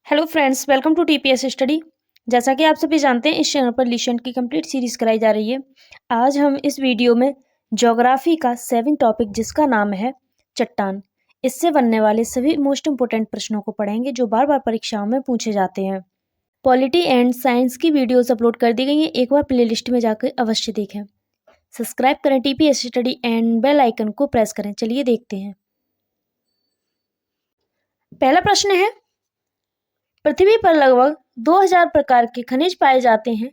Hello friends, welcome to TPS Study. जैसा कि आप सभी जानते हैं, इस चैनल पर लीसेंट की कंप्लीट सीरीज कराई जा रही है। आज हम इस वीडियो में ज्योग्राफी का 7 टॉपिक जिसका नाम है चट्टान, इससे बनने वाले सभी मोस्ट इंपोर्टेंट प्रश्नों को पढ़ेंगे जो बार बार परीक्षाओं में पूछे जाते हैं। पॉलिटी एंड साइंस की वीडियोज अपलोड कर दी गई हैं, एक बार प्ले लिस्ट में जाकर अवश्य देखें। सब्सक्राइब करें TPS Study and bell icon को प्रेस करें। चलिए देखते हैं। पहला प्रश्न है, पृथ्वी पर लगभग 2000 प्रकार के खनिज पाए जाते हैं,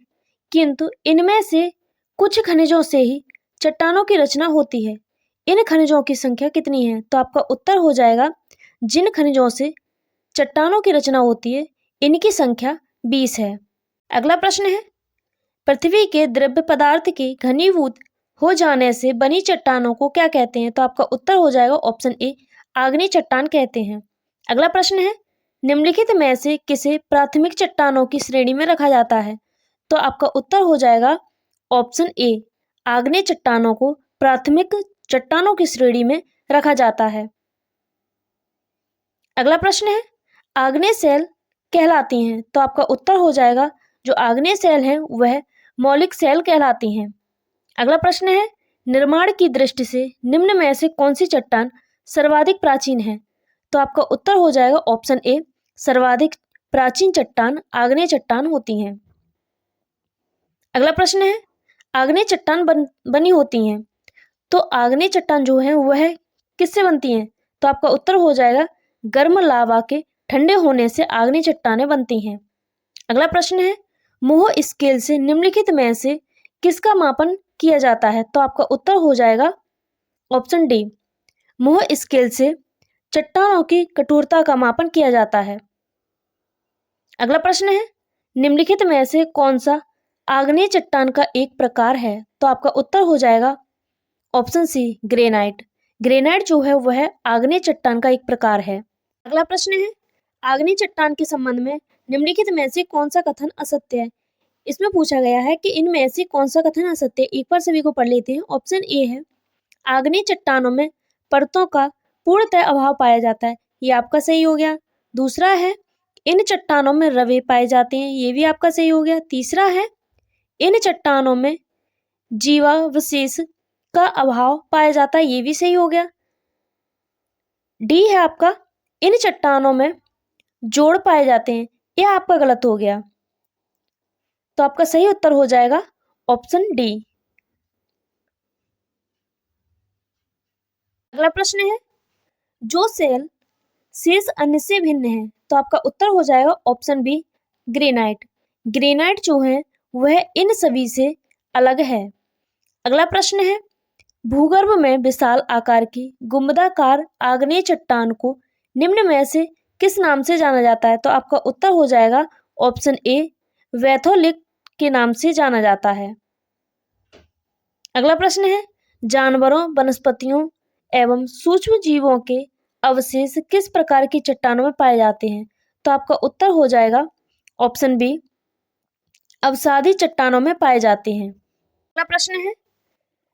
किंतु इनमें से कुछ खनिजों से ही चट्टानों की रचना होती है। इन खनिजों की संख्या कितनी है? तो आपका उत्तर हो जाएगा, जिन खनिजों से चट्टानों की रचना होती है इनकी संख्या 20 है। अगला प्रश्न है, पृथ्वी के द्रव्य पदार्थ के घनीभूत हो जाने से बनी चट्टानों को क्या कहते हैं? तो आपका उत्तर हो जाएगा ऑप्शन ए, आग्नेय चट्टान कहते हैं। अगला प्रश्न है, निम्नलिखित में से किसे प्राथमिक चट्टानों की श्रेणी में रखा जाता है? तो आपका उत्तर हो जाएगा ऑप्शन ए, आग्नेय चट्टानों को प्राथमिक चट्टानों की श्रेणी में रखा जाता है। अगला प्रश्न है, आग्नेय सेल कहलाती हैं, तो आपका उत्तर हो जाएगा जो आग्नेय सेल हैं वह मौलिक सेल कहलाती हैं। अगला प्रश्न है, निर्माण की दृष्टि से निम्न में से कौन सी चट्टान सर्वाधिक प्राचीन है? तो आपका उत्तर हो जाएगा ऑप्शन ए, सर्वाधिक प्राचीन चट्टान आग्नेय चट्टान होती हैं। अगला प्रश्न है, आग्नेय चट्टान बनी होती हैं, तो आग्नेय चट्टान जो है वह किससे बनती हैं? तो आपका उत्तर हो जाएगा गर्म लावा के ठंडे होने से आग्नेय चट्टानें बनती हैं। अगला प्रश्न है, मोह स्केल से निम्नलिखित में से किसका मापन किया जाता है? तो आपका उत्तर हो जाएगा ऑप्शन डी, मोह स्केल से चट्टानों की कठोरता का मापन किया जाता है। अगला प्रश्न है, निम्नलिखित में से कौन सा आग्नेय चट्टान का एक प्रकार है? तो आपका उत्तर हो जाएगा ऑप्शन सी, ग्रेनाइट। ग्रेनाइट जो है वह आग्नेय चट्टान का एक प्रकार है। अगला प्रश्न है, आग्नेय चट्टान के संबंध में निम्नलिखित में से कौन सा कथन असत्य है? इसमें पूछा गया है कि इनमें से कौन सा कथन असत्य है। एक बार सभी को पढ़ लेते हैं। ऑप्शन ए है, आग्नेय चट्टानों में परतों का पूर्णतः अभाव पाया जाता है, ये आपका सही हो गया। दूसरा है, इन चट्टानों में रवे पाए जाते हैं, ये भी आपका सही हो गया। तीसरा है, इन चट्टानों में जीवावशेष का अभाव पाया जाता है, ये भी सही हो गया। डी है आपका, इन चट्टानों में जोड़ पाए जाते हैं, यह आपका गलत हो गया। तो आपका सही उत्तर हो जाएगा ऑप्शन डी। अगला प्रश्न है, जो सेल शेष अन्य से भिन्न है, तो आपका उत्तर हो जाएगा ऑप्शन बी, ग्रेनाइट। ग्रेनाइट जो है वह इन सभी से अलग है। अगला प्रश्न है, भूगर्भ में विशाल आकार की गुंबदाकार आग्नेय चट्टान को निम्न में से किस नाम से जाना जाता है? तो आपका उत्तर हो जाएगा ऑप्शन ए, वैथोलिक के नाम से जाना जाता है। अगला प्रश्न है, जानवरों, वनस्पतियों एवं सूक्ष्म जीवों के अवशेष किस प्रकार की चट्टानों में पाए जाते हैं? तो आपका उत्तर हो जाएगा ऑप्शन बी, अवसादी चट्टानों में पाए जाते हैं। अगला प्रश्न है,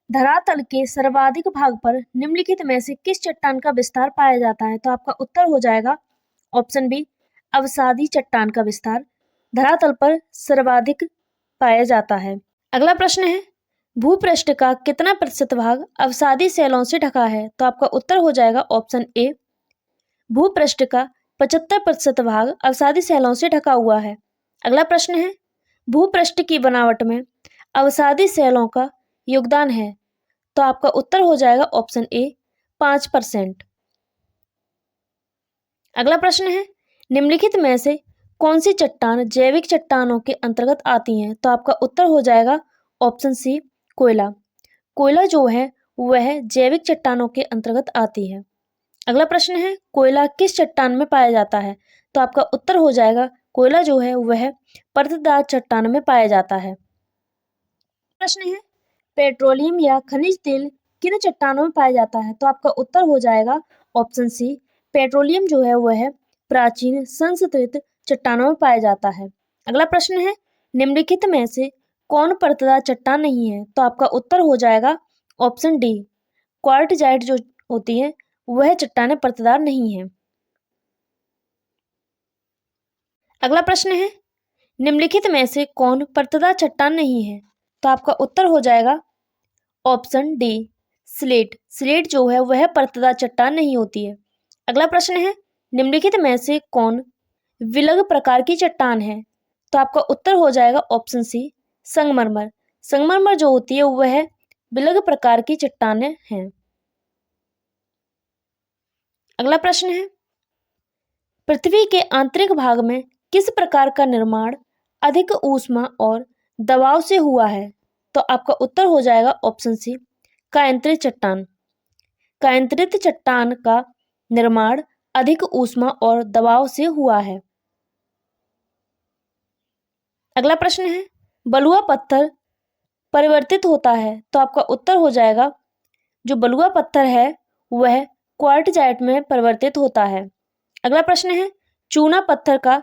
धरातल के सर्वाधिक भाग पर निम्नलिखित में से किस चट्टान का विस्तार पाया जाता है? तो आपका उत्तर हो जाएगा ऑप्शन बी, अवसादी चट्टान का विस्तार धरातल पर सर्वाधिक पाया जाता है। अगला प्रश्न है, भूपृष्ठ का कितना प्रतिशत भाग अवसादी सेलों से ढका है? तो आपका उत्तर हो जाएगा ऑप्शन ए, भूपृष्ठ का 75% भाग अवसादी सेलों से ढका हुआ है। अगला प्रश्न है, भूपृष्ठ की बनावट में अवसादी सेलों का योगदान है? तो आपका उत्तर हो जाएगा ऑप्शन ए, 5%। अगला प्रश्न है, निम्नलिखित में से कौन सी चट्टान जैविक चट्टानों के अंतर्गत आती हैं? तो आपका उत्तर हो जाएगा ऑप्शन सी, कोयला। कोयला जो है वह जैविक चट्टानों के अंतर्गत आती है। अगला प्रश्न है, कोयला किस चट्टान में पाया जाता है? तो आपका उत्तर हो जाएगा कोयला जो है वह परतदार चट्टान में पाया जाता है। प्रश्न है, पेट्रोलियम या खनिज तेल किन चट्टानों में पाया जाता है? तो आपका उत्तर हो जाएगा ऑप्शन सी, पेट्रोलियम जो है वह प्राचीन संस्तृत चट्टानों में पाया जाता है। अगला प्रश्न है, निम्नलिखित में से कौन परतदार चट्टान नहीं है? तो आपका उत्तर हो जाएगा ऑप्शन डी, क्वार्टजाइट जो होती है वह चट्टानें परतदार नहीं है। अगला प्रश्न है, निम्नलिखित में से कौन परतदार चट्टान नहीं है? तो आपका उत्तर हो जाएगा ऑप्शन डी, स्लेट। स्लेट जो है वह परतदार चट्टान नहीं होती है। अगला प्रश्न है, निम्नलिखित में से कौन विलग प्रकार की चट्टान है? तो आपका उत्तर हो जाएगा ऑप्शन सी, संगमरमर। संगमरमर जो होती है वह विलग प्रकार की चट्टानें हैं। अगला प्रश्न है, पृथ्वी के आंतरिक भाग में किस प्रकार का निर्माण अधिक ऊष्मा और दबाव से हुआ है? तो आपका उत्तर हो जाएगा ऑप्शन सी, कायांतरित चट्टान। कायांतरित चट्टान का निर्माण अधिक ऊष्मा और दबाव से हुआ है। अगला प्रश्न है, बलुआ पत्थर परिवर्तित होता है? तो आपका उत्तर हो जाएगा, जो बलुआ पत्थर है वह क्वार्टजाइट में परिवर्तित होता है। अगला प्रश्न है, चूना पत्थर का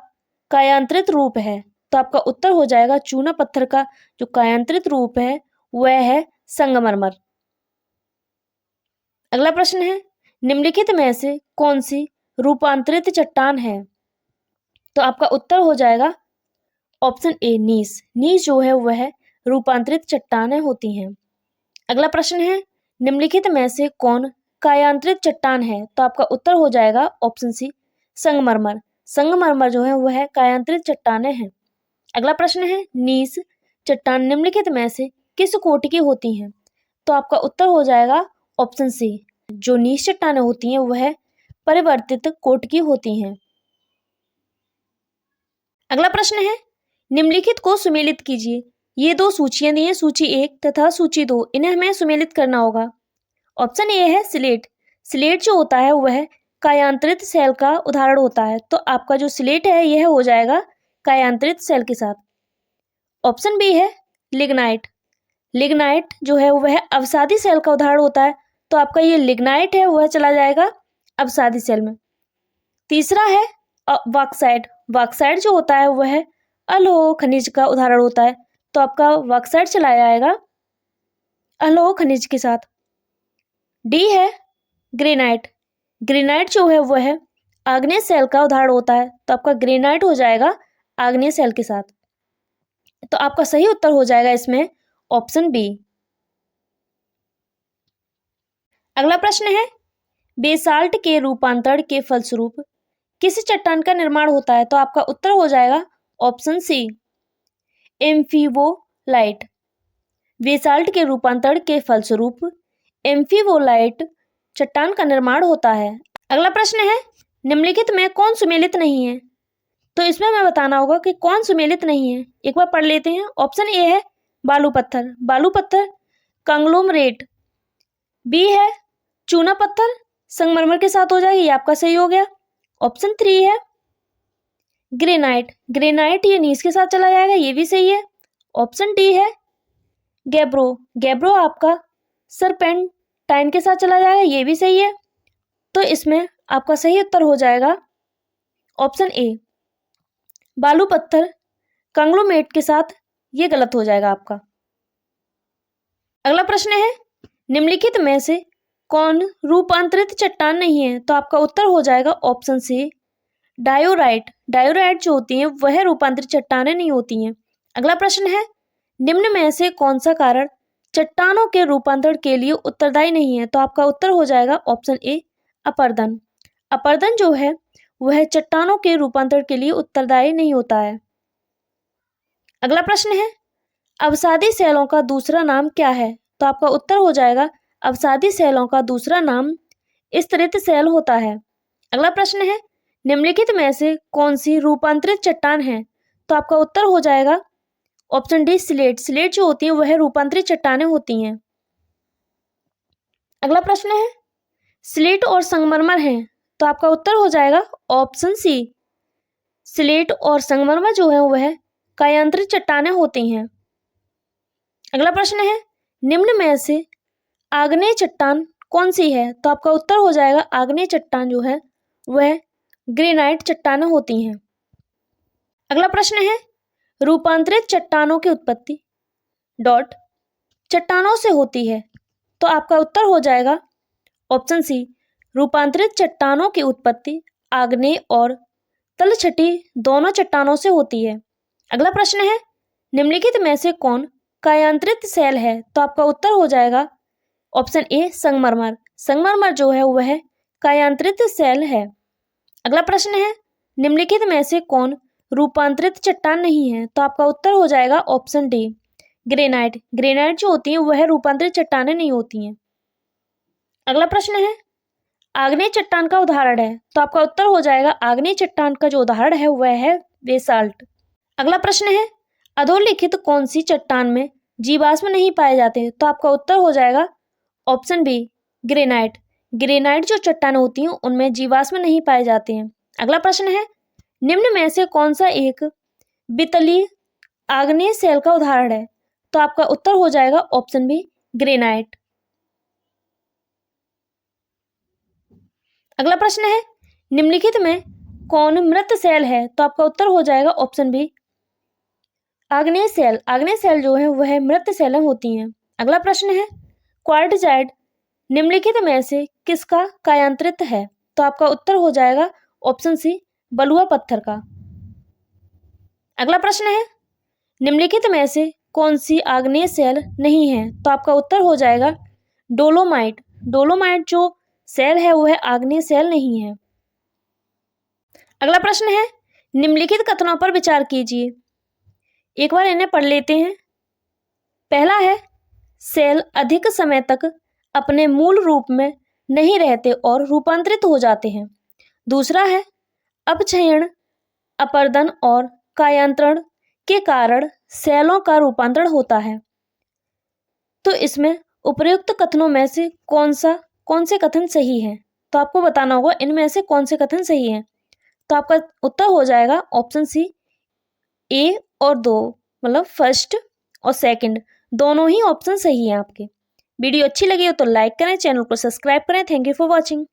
कायांतरित रूप है? तो आपका उत्तर हो जाएगा, चूना पत्थर का जो कायांतरित रूप है वह है संगमरमर। अगला प्रश्न है, निम्नलिखित में से कौन सी रूपांतरित चट्टान है? तो आपका उत्तर हो जाएगा ऑप्शन ए, नीस। नीस जो है वह रूपांतरित चट्टानें होती हैं। अगला प्रश्न है, निम्नलिखित में से कौन कायांतरित चट्टान है? तो आपका उत्तर हो जाएगा ऑप्शन सी, संगमरमर। संगमरमर जो है वह कायांतरित चट्टानें हैं। अगला प्रश्न है, नीस चट्टान निम्नलिखित में से किस कोटि की होती हैं? तो आपका उत्तर हो जाएगा ऑप्शन सी, जो नीस चट्टानें होती हैं वह परिवर्तित कोटि की होती हैं। अगला प्रश्न है, निम्नलिखित को सुमेलित कीजिए। ये दो सूचियां दी हैं, सूची 1 तथा सूची 2, इन्हें हमें सुमेलित करना होगा। ऑप्शन ए है स्लेट। स्लेट जो होता है वह कायांतरित सेल का उदाहरण होता है, तो आपका जो स्लेट है यह हो जाएगा कायांतरित सेल के साथ। ऑप्शन बी है लिग्नाइट। लिग्नाइट जो है वह अवसादी सेल का उदाहरण होता है, तो आपका ये लिग्नाइट है वह चला जाएगा अवसादी सेल में। तीसरा है बॉक्साइट। बॉक्साइट जो होता है वह अलोह खनिज का उदाहरण होता है, तो आपका बॉक्साइट चला जाएगा अलोह खनिज के साथ। डी है ग्रेनाइट। ग्रेनाइट जो है वह आग्नेय सेल का उदाहरण होता है, तो आपका ग्रेनाइट हो जाएगा आग्नेय सेल के साथ। तो आपका सही उत्तर हो जाएगा इसमें ऑप्शन बी। अगला प्रश्न है, बेसाल्ट के रूपांतरण के फलस्वरूप किस चट्टान का निर्माण होता है? तो आपका उत्तर हो जाएगा ऑप्शन सी, एम्फीबोलाइट। बेसाल्ट के रूपांतरण के फलस्वरूप एम्फीबोलाइट चट्टान का निर्माण होता है। अगला प्रश्न है, निम्नलिखित में कौन सुमेलित नहीं है? तो इसमें हमें बताना होगा कि कौन सुमेलित नहीं है। एक बार पढ़ लेते हैं। ऑप्शन ए है बालू पत्थर। बालू पत्थर कंग्लोमरेट। बी है चूना पत्थर, संगमरमर के साथ हो जाएगा, ये आपका सही हो गया। ऑप्शन 3 है ग्रेनाइट। ग्रेनाइट ये नीस के साथ चला जाएगा, ये भी सही है। ऑप्शन डी है गैब्रो। गैब्रो आपका सरपेंटाइन के साथ चला जाएगा, ये भी सही है। तो इसमें आपका सही उत्तर हो जाएगा ऑप्शन ए, बालू पत्थर कंग्लोमेरेट के साथ, ये गलत हो जाएगा आपका। अगला प्रश्न है, निम्नलिखित में से कौन रूपांतरित चट्टान नहीं है? तो आपका उत्तर हो जाएगा ऑप्शन सी, डायोराइट। डायोराइट जो होती हैं वह रूपांतरित चट्टानें नहीं होती हैं। अगला प्रश्न है, निम्न में से कौन सा कारण चट्टानों के रूपांतरण के लिए उत्तरदायी नहीं है? तो आपका उत्तर हो जाएगा ऑप्शन ए, अपरदन। अपरदन जो है वह चट्टानों के रूपांतरण के लिए उत्तरदायी नहीं होता है। अगला प्रश्न है, अवसादी सेलों का दूसरा नाम क्या है? तो आपका उत्तर हो जाएगा अवसादी सेलों का दूसरा नाम स्तरित सेल होता है। अगला प्रश्न है, निम्नलिखित में से कौन सी रूपांतरित चट्टान है? तो आपका उत्तर हो जाएगा ऑप्शन डी, स्लेट। स्लेट जो होती है वह रूपांतरित चट्टानें होती हैं। अगला प्रश्न है, स्लेट और संगमरमर हैं, तो आपका उत्तर हो जाएगा ऑप्शन सी, स्लेट और संगमरमर जो है वह कायांतरित चट्टानें होती हैं। अगला प्रश्न है, निम्न में से आग्नेय चट्टान कौन सी है? तो आपका उत्तर हो जाएगा आग्नेय चट्टान जो है वह ग्रेनाइट चट्टानें होती हैं। अगला प्रश्न है, रूपांतरित चट्टानों की उत्पत्ति डॉट चट्टानों से होती है, तो आपका उत्तर हो जाएगा ऑप्शन सी, रूपांतरित चट्टानों की उत्पत्ति आग्नेय और तलछटी दोनों चट्टानों से होती है। अगला प्रश्न है, निम्नलिखित में से कौन कायांतरित सेल है? तो आपका उत्तर हो जाएगा ऑप्शन ए संगमरमर। संगमरमर जो है वह कायांतरित सेल है। अगला प्रश्न है, निम्नलिखित में से कौन रूपांतरित चट्टान नहीं है? तो आपका उत्तर हो जाएगा ऑप्शन डी ग्रेनाइट। ग्रेनाइट जो होती है वह रूपांतरित चट्टानें नहीं होती हैं। अगला प्रश्न है, आग्नेय चट्टान का उदाहरण है? तो आपका उत्तर हो जाएगा आग्नेय चट्टान का जो उदाहरण है वह है बेसाल्ट। अगला प्रश्न है, अधोलिखित कौन सी चट्टान में जीवाश्म नहीं पाए जाते? तो आपका उत्तर हो जाएगा ऑप्शन बी ग्रेनाइट। ग्रेनाइट जो चट्टानें होती हैं उनमें जीवाश्म नहीं पाए जाते हैं। अगला प्रश्न है, निम्न में से कौन सा एक वितलीय आग्नेय सेल का उदाहरण है? तो आपका उत्तर हो जाएगा ऑप्शन बी ग्रेनाइट। अगला प्रश्न है, निम्नलिखित में कौन मृत सेल है? तो आपका उत्तर हो जाएगा ऑप्शन बी आग्नेय सेल। आग्नेय सेल जो है वह मृत सेलें होती हैं। अगला प्रश्न है, क्वार्टजाइट निम्नलिखित में से किसका कायांतरित है? तो आपका उत्तर हो जाएगा ऑप्शन सी बलुआ पत्थर का। अगला प्रश्न है, निम्नलिखित में से कौन सी आग्नेय सेल नहीं है? तो आपका उत्तर हो जाएगा डोलोमाइट। डोलोमाइट जो सेल है वह आग्नेय सेल नहीं है। अगला प्रश्न है, निम्नलिखित कथनों पर विचार कीजिए। एक बार इन्हें पढ़ लेते हैं। पहला है, सेल अधिक समय तक अपने मूल रूप में नहीं रहते और रूपांतरित हो जाते हैं। दूसरा है, अपक्षयण, अपर्दन और कायांतरण के कारण सेलों का रूपांतरण होता है। तो इसमें उपर्युक्त कथनों में से कौन से कथन सही है? तो आपको बताना होगा इनमें से कौन से कथन सही हैं। तो आपका उत्तर हो जाएगा ऑप्शन सी ए और 2, मतलब फर्स्ट और सेकंड दोनों ही ऑप्शन सही हैं आपके। वीडियो अच्छी लगी हो तो लाइक करें, चैनल को सब्सक्राइब करें। Thank you for watching.